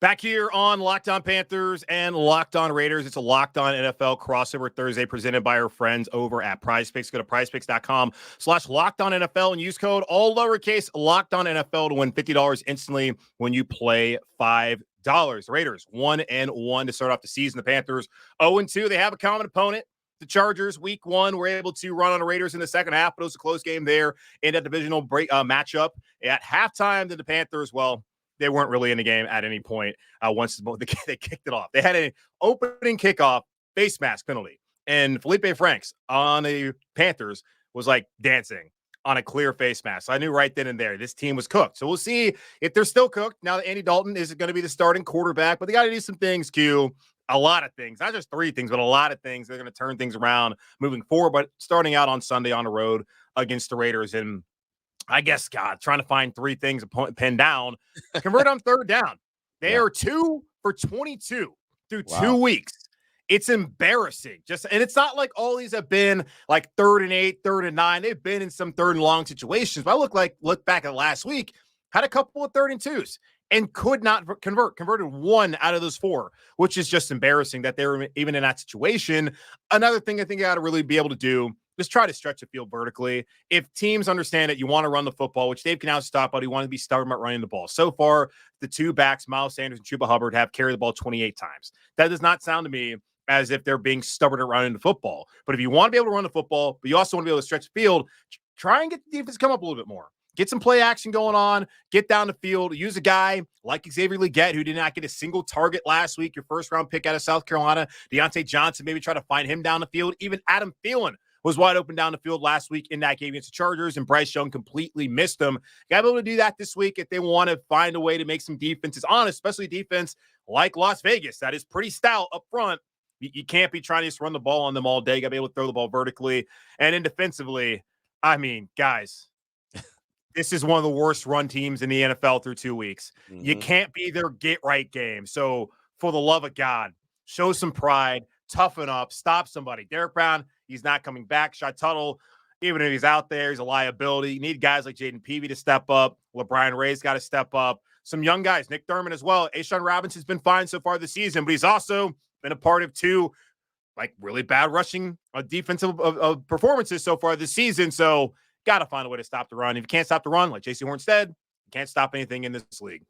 Back here on Locked On Panthers and Locked On Raiders. It's a Locked On NFL crossover Thursday presented by our friends over at PrizePicks. Go to prizepicks.com/LockedOnNFL and use code all lowercase Locked On NFL to win $50 instantly when you play $5. The Raiders 1-1 to start off the season. The Panthers 0-2. They have a common opponent. The Chargers, week 1, were able to run on the Raiders in the second half, but it was a close game there in that divisional matchup. At halftime, the Panthers, well, they weren't really in the game at any point once they kicked it off. They had an opening kickoff face mask penalty, and Felipe Franks on the Panthers was like dancing on a clear face mask. So I knew right then and there this team was cooked. So we'll see if they're still cooked now that Andy Dalton is going to be the starting quarterback. But they got to do some things, Q. A lot of things, not just 3 things, but a lot of things. They're going to turn things around moving forward. But starting out on Sunday on the road against the Raiders, and I guess, God, trying to find 3 things to pin down. Convert on third down. They are 2 for 22 through 2 weeks. It's embarrassing. And it's not like all these have been like 3rd and 8, 3rd and 9. They've been in some 3rd and long situations. But I look back at last week, had a couple of 3rd and 2s and could not converted 1 out of those 4, which is just embarrassing that they were even in that situation. Another thing I think you got to really be able to do, just try to stretch the field vertically. If teams understand that you want to run the football, which Dave Canal stopped, but he wanted to be stubborn about running the ball. So far, the 2 backs, Miles Sanders and Chuba Hubbard, have carried the ball 28 times. That does not sound to me as if they're being stubborn at running the football. But if you want to be able to run the football, but you also want to be able to stretch the field, try and get the defense to come up a little bit more. Get some play action going on. Get down the field. Use a guy like Xavier Legette, who did not get a single target last week, your first-round pick out of South Carolina. Deontay Johnson, maybe try to find him down the field. Even Adam Thielen was wide open down the field last week in that game against the Chargers, and Bryce Young completely missed them. Got to be able to do that this week if they want to find a way to make some defenses honest, especially defense like Las Vegas. That is pretty stout up front. You can't be trying to just run the ball on them all day. Got to be able to throw the ball vertically. And then defensively, I mean, guys, this is one of the worst run teams in the NFL through 2 weeks. Mm-hmm. You can't be their get-right game. So, for the love of God, show some pride, toughen up, stop somebody. Derek Brown, he's not coming back. Shy Tuttle, even if he's out there, he's a liability. You need guys like Jaden Peavy to step up. LeBron Ray's got to step up. Some young guys, Nick Thurman as well. A'Shawn Robinson's been fine so far this season, but he's also been a part of 2 like really bad rushing defensive performances so far this season. So, got to find a way to stop the run. If you can't stop the run, like J.C. Horn said, you can't stop anything in this league.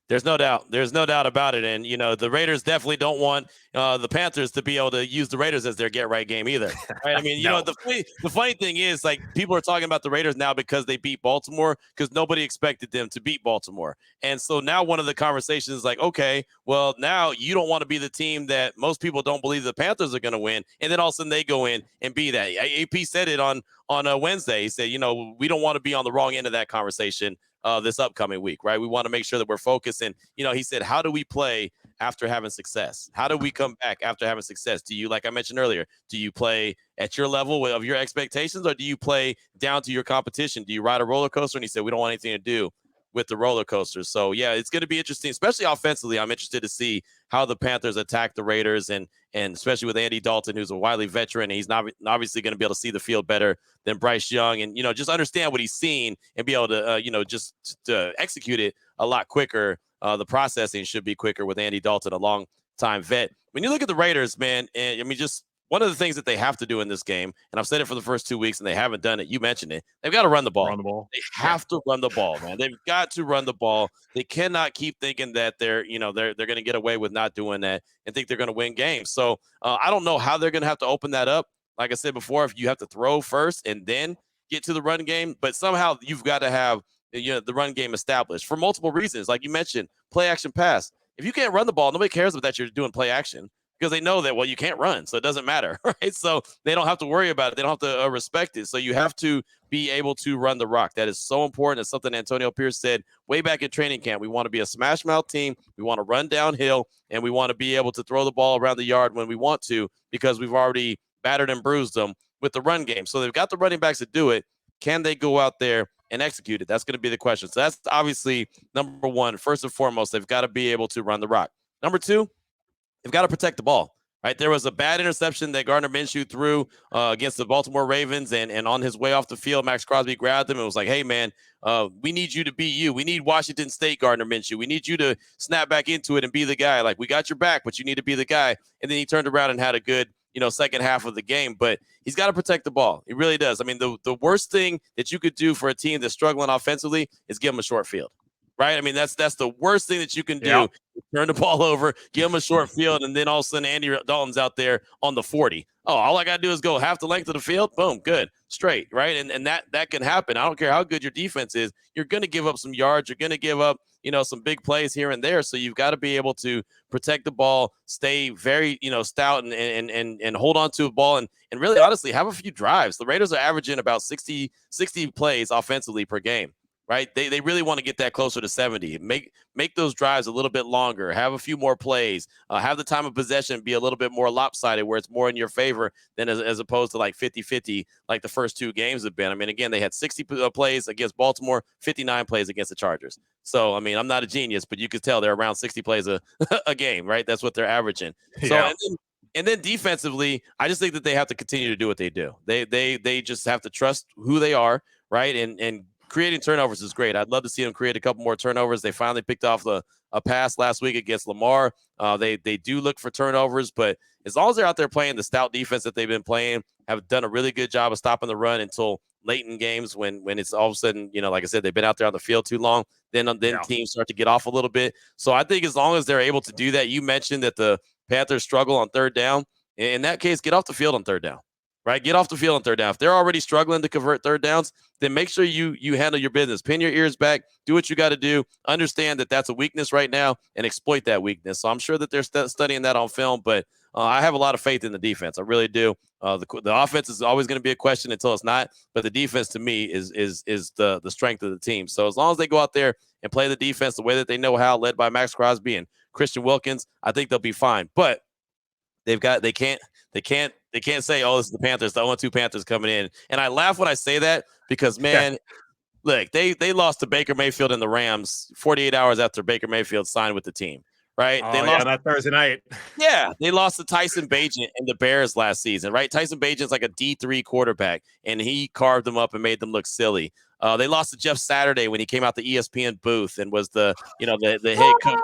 There's no doubt. There's no doubt about it. And, the Raiders definitely don't want the Panthers to be able to use the Raiders as their get-right game either. Right? I mean, No. The funny thing is, like, people are talking about the Raiders now because they beat Baltimore because nobody expected them to beat Baltimore. And so now one of the conversations is like, okay, well, now you don't want to be the team that most people don't believe the Panthers are going to win. And then all of a sudden they go in and be that. AP said it on Wednesday. He said, we don't want to be on the wrong end of that conversation this upcoming week, right? We want to make sure that we're focused. And, he said, how do we play after having success? How do we come back after having success? Do you, like I mentioned earlier, do you play at your level of your expectations, or do you play down to your competition? Do you ride a roller coaster? And he said, we don't want anything to do with the roller coaster. So, yeah, it's going to be interesting, especially offensively. I'm interested to see how the Panthers attack the Raiders, and especially with Andy Dalton, who's a wily veteran, and he's not obviously going to be able to see the field better than Bryce Young, and, just understand what he's seen and be able to, just to execute it a lot quicker. The processing should be quicker with Andy Dalton, a long-time vet. When you look at the Raiders, man, just one of the things that they have to do in this game, and I've said it for the first 2 weeks, and they haven't done it. You mentioned it. They've got to run the ball. They have to run the ball, man. They've got to run the ball. They cannot keep thinking that they're going to get away with not doing that and think they're going to win games. So I don't know how they're going to have to open that up. Like I said before, if you have to throw first and then get to the run game, but somehow you've got to have the run game established for multiple reasons. Like you mentioned, play action pass. If you can't run the ball, nobody cares about that you're doing play action, because they know that, well, you can't run, so it doesn't matter, right? So they don't have to worry about it. They don't have to respect it. So you have to be able to run the rock. That is so important. It's something Antonio Pierce said way back in training camp. We want to be a smash mouth team. We want to run downhill, and we want to be able to throw the ball around the yard when we want to, because we've already battered and bruised them with the run game. So they've got the running backs to do it. Can they go out there and execute it? That's going to be the question. So that's obviously number one. First and foremost, they've got to be able to run the rock. Number two, they've got to protect the ball. Right, there was a bad interception that Gardner Minshew threw against the Baltimore Ravens, and on his way off the field, Max Crosby grabbed him and was like, "Hey, man, we need you to be you. We need Washington State, Gardner Minshew. We need you to snap back into it and be the guy. Like, we got your back, but you need to be the guy." And then he turned around and had a good, second half of the game. But he's got to protect the ball. He really does. I mean, the worst thing that you could do for a team that's struggling offensively is give them a short field. Right? I mean, that's the worst thing that you can do. Yep. Turn the ball over, give him a short field, and then all of a sudden Andy Dalton's out there on the 40. Oh, all I got to do is go half the length of the field. Boom, good, straight, right? And that can happen. I don't care how good your defense is. You're going to give up some yards. You're going to give up, some big plays here and there. So you've got to be able to protect the ball, stay very, stout and hold on to the ball and really honestly have a few drives. The Raiders are averaging about 60 plays offensively per game. Right, they really want to get that closer to 70. Make those drives a little bit longer. Have a few more plays. Have the time of possession be a little bit more lopsided, where it's more in your favor than as opposed to like 50-50, like the first two games have been. I mean, again, they had 60 plays against Baltimore, 59 plays against the Chargers. So, I mean, I'm not a genius, but you could tell they're around 60 plays a game, right? That's what they're averaging. Yeah. So, and then defensively, I just think that they have to continue to do what they do. They just have to trust who they are, right? And creating turnovers is great. I'd love to see them create a couple more turnovers. They finally picked off a pass last week against Lamar. They do look for turnovers, but as long as they're out there playing the stout defense that they've been playing, have done a really good job of stopping the run until late in games when it's all of a sudden, like I said, they've been out there on the field too long. Then teams start to get off a little bit. So I think as long as they're able to do that, you mentioned that the Panthers struggle on third down. In that case, get off the field on third down. Right, get off the field on third down. If they're already struggling to convert third downs, then make sure you handle your business. Pin your ears back. Do what you got to do. Understand that that's a weakness right now and exploit that weakness. So I'm sure that they're studying that on film, but I have a lot of faith in the defense. I really do. The offense is always going to be a question until it's not, but the defense to me is the strength of the team. So as long as they go out there and play the defense the way that they know how, led by Max Crosby and Christian Wilkins, I think they'll be fine. But they can't say, "Oh, this is the Panthers, the 0-2 Panthers coming in." And I laugh when I say that because, man, look, they lost to Baker Mayfield and the Rams 48 hours after Baker Mayfield signed with the team, right? Oh, they lost that Thursday night. Yeah, they lost to Tyson Bagent and the Bears last season, right? Tyson Bagent's like a D3 quarterback, and he carved them up and made them look silly. They lost to Jeff Saturday when he came out the ESPN booth and was the head coach.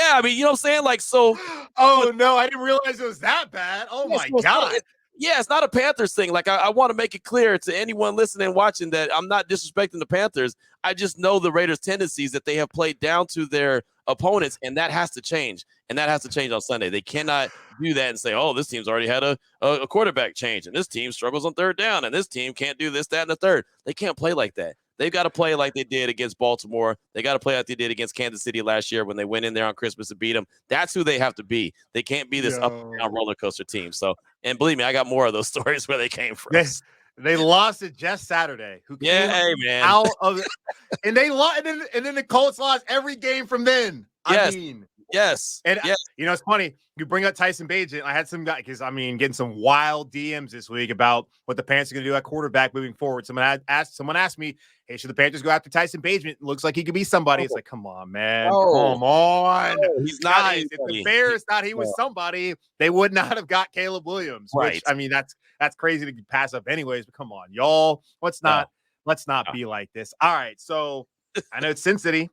I mean, you know what I'm saying? Like, so. Oh, no, I didn't realize it was that bad. Oh, my God. It's not a Panthers thing. Like, I want to make it clear to anyone listening and watching that I'm not disrespecting the Panthers. I just know the Raiders' tendencies that they have played down to their opponents, and that has to change. And that has to change on Sunday. They cannot do that and say, "Oh, this team's already had a quarterback change, and this team struggles on third down, and this team can't do this, that, and the third." They can't play like that. They've got to play like they did against Baltimore. They got to play like they did against Kansas City last year when they went in there on Christmas and beat them. That's who they have to be. They can't be this up and down roller coaster team. So, and believe me, I got more of those stories where they came from. They lost to Jeff Saturday, who came man. out of it, and they lost, and then the Colts lost every game from then. Yes. I mean, yes, and yes. It's funny you bring up Tyson Bagent. I had some guy because getting some wild DMs this week about what the Panthers are going to do at quarterback moving forward. Someone asked me, "Hey, should the Panthers go after Tyson Bagent? It looks like he could be somebody." It's like, come on, man, come on. He's not. Guys, if the Bears thought he was somebody, they would not have got Caleb Williams. Right. Which that's crazy to pass up anyways. But come on, y'all, let's not be like this. All right, so I know it's Sin City.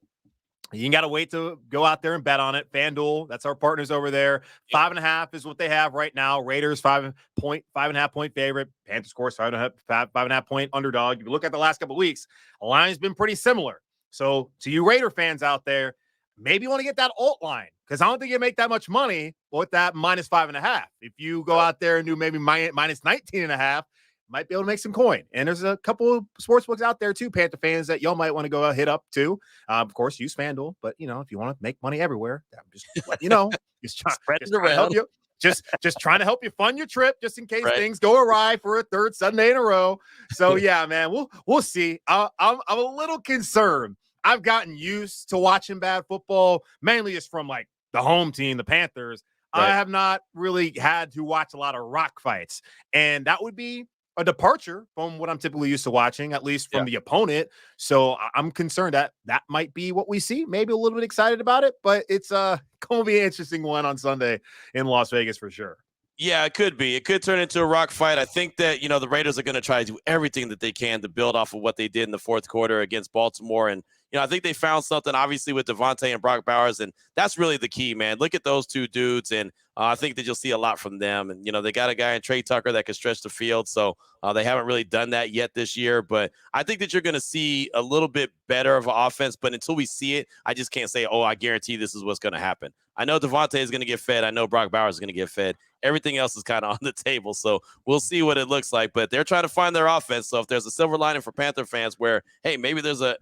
You got to wait to go out there and bet on it. FanDuel, that's our partners over there. 5.5 is what they have right now. Raiders 5.5 point favorite. Panthers, of course, 5.5 point underdog. If you look at the last couple of weeks, the line's been pretty similar. So to you Raider fans out there, maybe you want to get that alt line because I don't think you make that much money with that minus 5.5. If you go out there and do maybe minus 19.5, might be able to make some coin. And there's a couple of sports books out there too, Panther fans, that y'all might want to go hit up too. Of course, use FanDuel, but if you want to make money everywhere, I'm just letting you know. Just trying to help you. Just trying to help you fund your trip, just in case things go awry for a third Sunday in a row. So yeah, man, we'll see. I'm a little concerned. I've gotten used to watching bad football, mainly just from like the home team, the Panthers. Right. I have not really had to watch a lot of rock fights, and that would be a departure from what I'm typically used to watching, at least from the opponent. So I'm concerned that might be what we see. Maybe a little bit excited about it, but it's going to be an interesting one on Sunday in Las Vegas for sure. Yeah, it could be. It could turn into a rock fight. I think that, the Raiders are going to try to do everything that they can to build off of what they did in the fourth quarter against Baltimore. And, I think they found something, obviously, with Devontae and Brock Bowers. And that's really the key, man. Look at those two dudes. And I think that you'll see a lot from them. And, they got a guy in Trey Tucker that can stretch the field. So they haven't really done that yet this year. But I think that you're going to see a little bit better of an offense. But until we see it, I just can't say, oh, I guarantee this is what's going to happen. I know Devontae is going to get fed. I know Brock Bowers is going to get fed. Everything else is kind of on the table. So we'll see what it looks like. But they're trying to find their offense. So if there's a silver lining for Panther fans where, hey, maybe there's a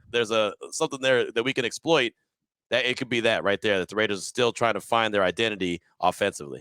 something there that we can exploit, that it could be that right there, that the Raiders are still trying to find their identity offensively.